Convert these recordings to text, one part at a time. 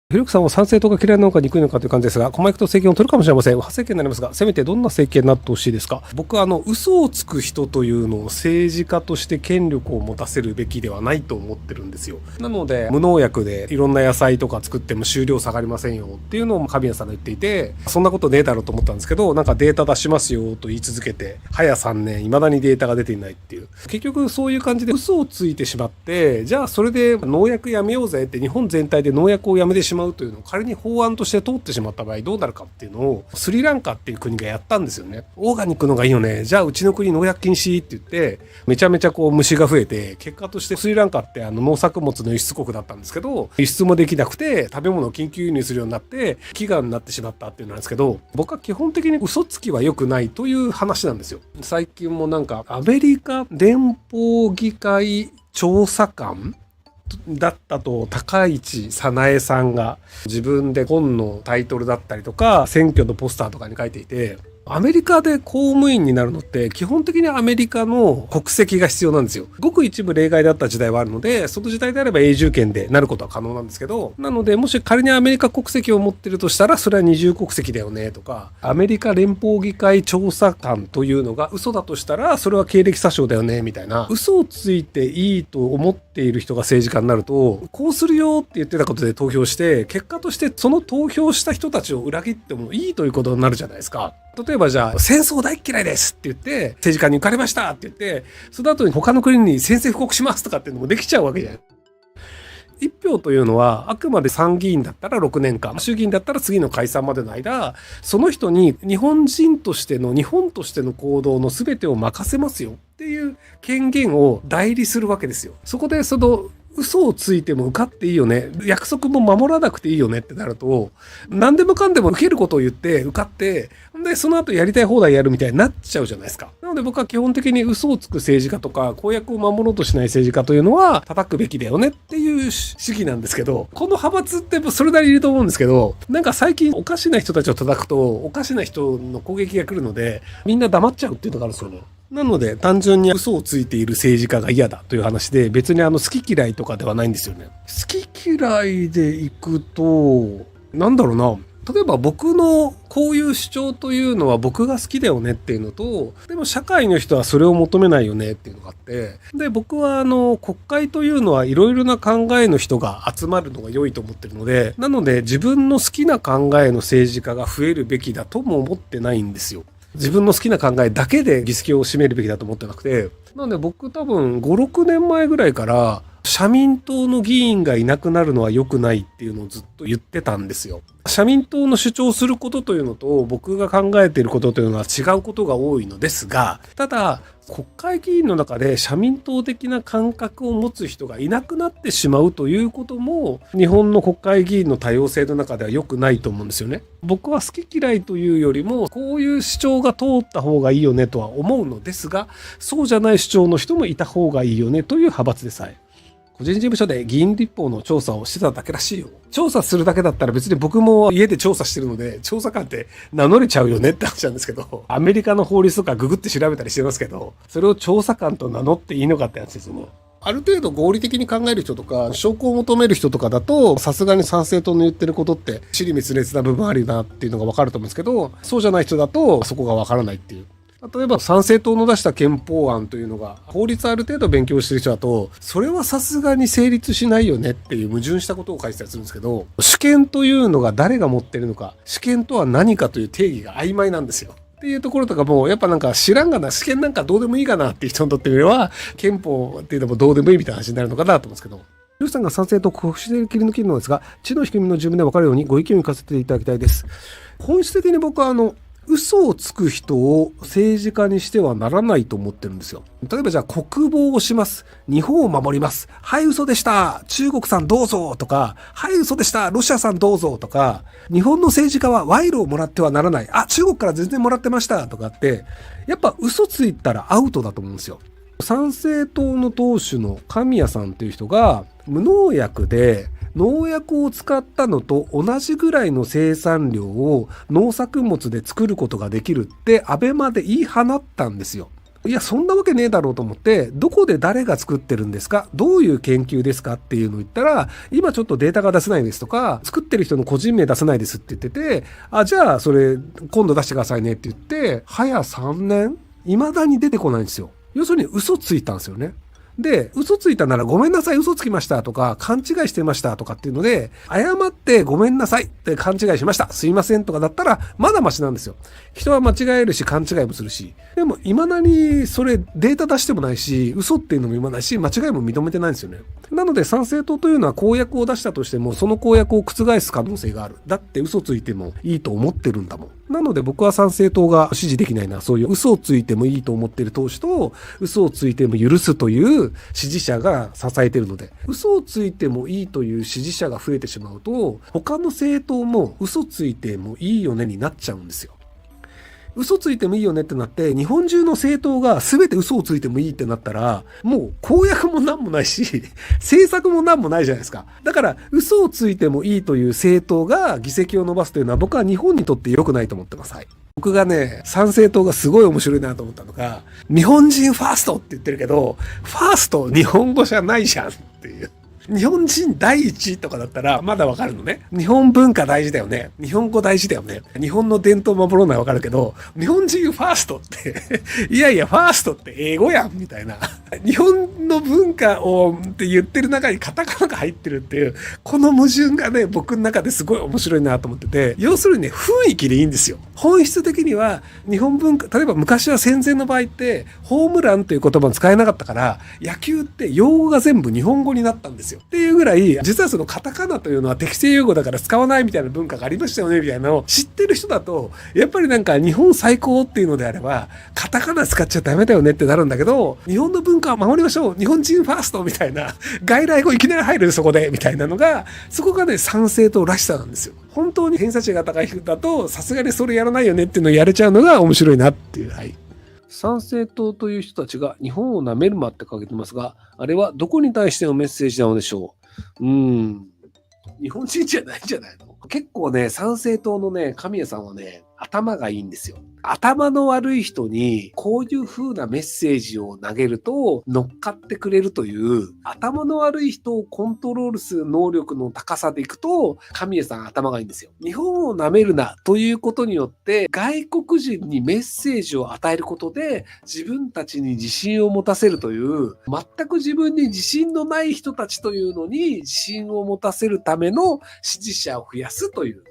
ひろゆきさんは賛成党が嫌いなのか憎いのかという感じですが、細くと政権を取るかもしれません。派政権になりますが、せめてどんな政権になってほしいですか。僕は嘘をつく人というのを政治家として権力を持たせるべきではないと思ってるんですよ。なので、無農薬でいろんな野菜とか作っても収量下がりませんよっていうのを神谷さんが言っていて、そんなことねえだろうと思ったんですけど、なんかデータ出しますよと言い続けて、早3年、未だにデータが出ていないっていう。結局そういう感じで嘘をついてしまって、じゃあそれで農薬やめようぜって日本全体で農薬をやめてしまうというのを仮に法案として通ってしまった場合どうなるかっていうのをスリランカっていう国がやったんですよね。オーガニックのがいいよね。じゃあうちの国農薬禁止って言ってめちゃめちゃ虫が増えて、結果としてスリランカって農作物の輸出国だったんですけど、輸出もできなくて食べ物を緊急輸入するようになって飢餓になってしまったっていうのなんですけど、僕は基本的に嘘つきは良くないという話なんですよ。最近もなんかアメリカ連邦議会調査官だったと高市早苗さんが自分で本のタイトルだったりとか選挙のポスターとかに書いていて、アメリカで公務員になるのって基本的にアメリカの国籍が必要なんですよ。ごく一部例外だった時代はあるので、その時代であれば永住権でなることは可能なんですけど、なのでもし仮にアメリカ国籍を持ってるとしたらそれは二重国籍だよねとか、アメリカ連邦議会調査官というのが嘘だとしたらそれは経歴詐称だよねみたいな、嘘をついていいと思っている人が政治家になると、こうするよって言ってたことで投票して、結果としてその投票した人たちを裏切ってもいいということになるじゃないですか。例えばじゃあ戦争大嫌いですって言って政治家に受かりましたって言って、その後に他の国に宣戦布告しますとかっていうのもできちゃうわけじゃない。一票というのはあくまで参議院だったら6年間、衆議院だったら次の解散までの間、その人に日本人としての、日本としての行動の全てを任せますよっていう権限を代理するわけですよ。そこで嘘をついても受かっていいよね、約束も守らなくていいよねってなると、何でもかんでも受けることを言って受かって、でその後やりたい放題やるみたいになっちゃうじゃないですか。なので僕は基本的に嘘をつく政治家とか公約を守ろうとしない政治家というのは叩くべきだよねっていう主義なんですけど、この派閥ってそれなりにいると思うんですけど、なんか最近おかしな人たちを叩くとおかしな人の攻撃が来るので、みんな黙っちゃうっていうのがあるんですよね。なので単純に嘘をついている政治家が嫌だという話で、別に好き嫌いとかではないんですよね。好き嫌いでいくと、なんだろうな、例えば僕のこういう主張というのは僕が好きだよねっていうのと、でも社会の人はそれを求めないよねっていうのがあって、で僕は国会というのはいろいろな考えの人が集まるのが良いと思ってるので、なので自分の好きな考えの政治家が増えるべきだとも思ってないんですよ。自分の好きな考えだけで議席を占めるべきだと思ってなくて、なので僕多分5、6年前ぐらいから社民党の議員がいなくなるのは良くないっていうのをずっと言ってたんですよ。社民党の主張することというのと僕が考えていることというのは違うことが多いのですが、ただ国会議員の中で社民党的な感覚を持つ人がいなくなってしまうということも日本の国会議員の多様性の中では良くないと思うんですよね。僕は好き嫌いというよりもこういう主張が通った方がいいよねとは思うのですが、そうじゃない主張の人もいた方がいいよねという派閥でさえ。個人事務所で議員立法の調査をしてただけらしいよ。調査するだけだったら別に僕も家で調査してるので調査官って名乗れちゃうよねって話なんですけど、アメリカの法律とかググって調べたりしてますけど、それを調査官と名乗っていいのかってやつですよね。ある程度合理的に考える人とか証拠を求める人とかだと、さすがに参政党の言ってることって支離滅裂な部分あるなっていうのが分かると思うんですけど、そうじゃない人だとそこが分からないっていう。例えば参政党の出した憲法案というのが法律ある程度勉強してる人だと、それはさすがに成立しないよねっていう矛盾したことを書いてたりするんですけど、主権というのが誰が持ってるのか、主権とは何かという定義が曖昧なんですよっていうところとかも、やっぱなんか知らんがな、主権なんかどうでもいいかなっていう人にとってみれば憲法っていうのもどうでもいいみたいな話になるのかなと思うんですけど、ルーさんが賛成と国主で切り抜けるのですが、知の低みの十分で分かるようにご意見を聞かせていただきたいです。本質的に僕は嘘をつく人を政治家にしてはならないと思ってるんですよ。例えばじゃあ国防をします。日本を守ります。はい、嘘でした。中国さんどうぞとか、はい、嘘でした。ロシアさんどうぞとか、日本の政治家は賄賂をもらってはならない。あ、中国から全然もらってましたとかって、やっぱ嘘ついたらアウトだと思うんですよ。参政党の党首の神谷さんという人が無農薬で農薬を使ったのと同じぐらいの生産量を農作物で作ることができるってアベマで言い放ったんですよ。いや、そんなわけねえだろうと思って、どこで誰が作ってるんですか、どういう研究ですかっていうのを言ったら、今ちょっとデータが出せないですとか、作ってる人の個人名出せないですって言ってて、あ、じゃあそれ今度出してくださいねって言って、早3年未だに出てこないんですよ。要するに嘘ついたんですよね。で、嘘ついたならごめんなさい、嘘つきましたとか、勘違いしてましたとかっていうので、誤ってごめんなさいって勘違いしました。すいませんとかだったら、まだマシなんですよ。人は間違えるし、勘違いもするし。でも、未だにそれデータ出してもないし、嘘っていうのも言わないし、間違いも認めてないんですよね。なので、参政党というのは公約を出したとしても、その公約を覆す可能性がある。だって嘘ついてもいいと思ってるんだもん。なので僕は参政党が支持できないな。そういう嘘をついてもいいと思っている党首と、嘘をついても許すという支持者が支えているので、嘘をついてもいいという支持者が増えてしまうと、他の政党も嘘ついてもいいよねになっちゃうんですよ。嘘ついてもいいよねってなって、日本中の政党が全て嘘をついてもいいってなったら、もう公約もなんもないし、政策もなんもないじゃないですか。だから、嘘をついてもいいという政党が議席を伸ばすというのは僕は日本にとって良くないと思ってます。はい。僕がね、参政党がすごい面白いなと思ったのが、日本人ファーストって言ってるけど、ファースト日本語じゃないじゃんっていう。日本人第一とかだったらまだわかるのね。日本文化大事だよね。日本語大事だよね。日本の伝統守ろうのはわかるけど、日本人ファーストっていやいやファーストって英語やんみたいな。日本の文化をって言ってる中にカタカナが入ってるっていう、この矛盾がね、僕の中ですごい面白いなと思ってて、要するにね、雰囲気でいいんですよ。本質的には日本文化、例えば昔は戦前の場合って、ホームランという言葉を使えなかったから、野球って用語が全部日本語になったんですよ。っていうぐらい、実はそのカタカナというのは適正用語だから使わないみたいな文化がありましたよねみたいなのを知ってる人だと、やっぱりなんか日本最高っていうのであれば、カタカナ使っちゃダメだよねってなるんだけど、日本の文化を守りましょう、日本人ファーストみたいな、外来語いきなり入るそこでみたいなのが、そこがね、参政党らしさなんですよ。本当に偏差値が高い人だと、さすがにそれやらないよねっていうのをやれちゃうのが面白いなっていう。はい。参政党という人たちが日本を舐めるまって書けてますが、あれはどこに対してのメッセージなのでしょう。日本人じゃないんじゃないの？結構ね、参政党のね、神谷さんはね、頭がいいんですよ。頭の悪い人にこういう風なメッセージを投げると乗っかってくれるという、頭の悪い人をコントロールする能力の高さでいくと、神谷さん頭がいいんですよ。日本を舐めるなということによって外国人にメッセージを与えることで自分たちに自信を持たせるという、全く自分に自信のない人たちというのに自信を持たせるための支持者を増やすという。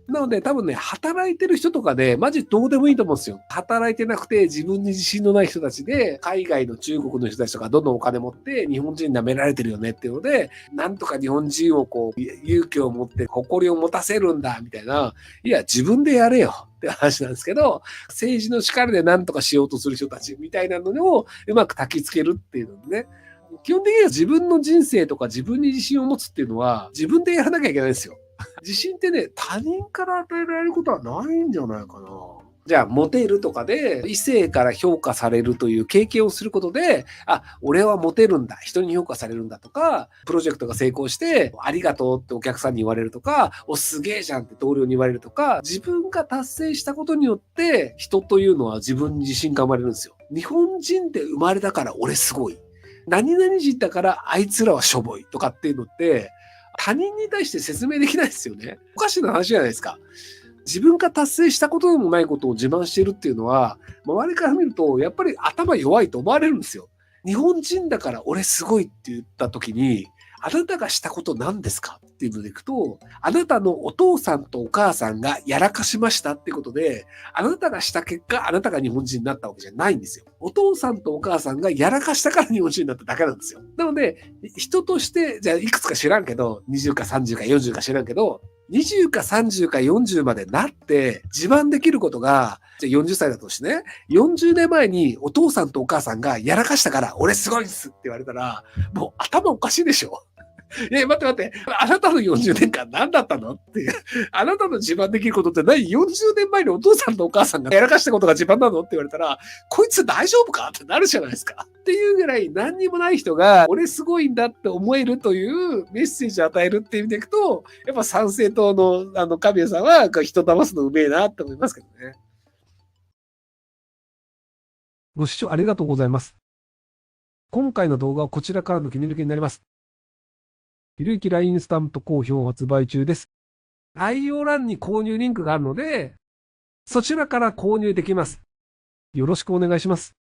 なので多分ね、働いてる人とかで、マジどうでもいいと思うんですよ。働いてなくて自分に自信のない人たちで、海外の中国の人たちとかどんどんお金持って日本人に舐められてるよねっていうので、なんとか日本人をこう、勇気を持って誇りを持たせるんだ、みたいな。いや、自分でやれよって話なんですけど、政治の力でなんとかしようとする人たちみたいなのをうまく焚きつけるっていうのね。基本的には自分の人生とか自分に自信を持つっていうのは自分でやらなきゃいけないんですよ。自信ってね、他人から与えられることはないんじゃないかな。じゃあ、モテるとかで、異性から評価されるという経験をすることで、あ、俺はモテるんだ、人に評価されるんだとか、プロジェクトが成功して、ありがとうってお客さんに言われるとか、お、すげえじゃんって同僚に言われるとか、自分が達成したことによって、人というのは自分に自信が生まれるんですよ。日本人で生まれたから俺すごい。何々人だからあいつらはしょぼいとかっていうのって、他人に対して説明できないですよね。おかしな話じゃないですか。自分が達成したことでもないことを自慢しているっていうのは、周りから見ると、やっぱり頭弱いと思われるんですよ。日本人だから俺すごいって言った時に、あなたがしたこと何ですかっていうのでいくと、あなたのお父さんとお母さんがやらかしましたってことで、あなたがした結果、あなたが日本人になったわけじゃないんですよ。お父さんとお母さんがやらかしたから日本人になっただけなんですよ。なので、人として、じゃあいくつか知らんけど、20か30か40か知らんけど、20か30か40までなって自慢できることが、じゃあ40歳だとしてね、40年前にお父さんとお母さんがやらかしたから俺すごいっすって言われたら、もう頭おかしいでしょ。待って待って、あなたの40年間何だったのっていう。あなたの自慢できることって何？ 40 年前にお父さんとお母さんがやらかしたことが自慢なのって言われたら、こいつ大丈夫かってなるじゃないですか。っていうぐらい何にもない人が、俺すごいんだって思えるというメッセージを与えるっていう意味でいくと、やっぱ参政党の神谷さんは人騙すのうめえなって思いますけどね。ご視聴ありがとうございます。今回の動画はこちらからの切り抜きになります。ひろゆき LINE スタンプ好評発売中です。概要欄に購入リンクがあるので、そちらから購入できます。よろしくお願いします。